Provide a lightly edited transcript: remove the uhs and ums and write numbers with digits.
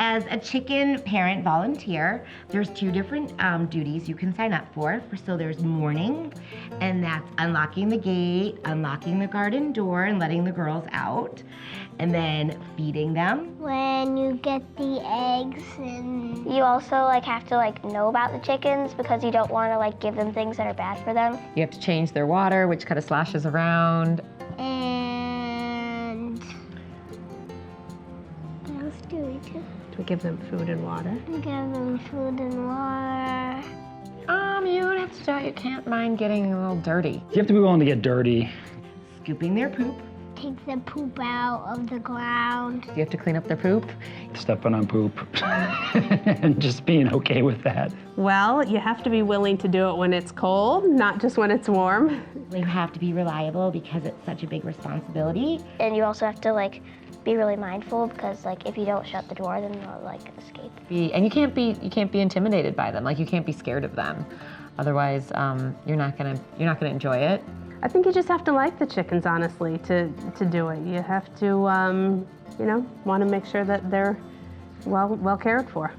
as a chicken parent volunteer, there's two different duties you can sign up for. So there's morning, and that's unlocking the gate, unlocking the garden door, and letting the girls out. And then feeding them. When you get the eggs, and you also have to know about the chickens because you don't want to give them things that are bad for them. You have to change their water, which kind of slashes around. And what else do we do? Do we give them food and water? We give them food and water. You would have to. You can't mind getting a little dirty. You have to be willing to get dirty. Scooping their poop. Take the poop out of the ground. You have to clean up their poop. Stepping on poop and just being okay with that. Well, you have to be willing to do it when it's cold, not just when it's warm. You have to be reliable because it's such a big responsibility. And you also have to be really mindful because if you don't shut the door, then they'll escape. And you can't be intimidated by them. You can't be scared of them. Otherwise, you're not gonna enjoy it. I think you just have to like the chickens, honestly, to do it. You have to, want to make sure that they're well cared for.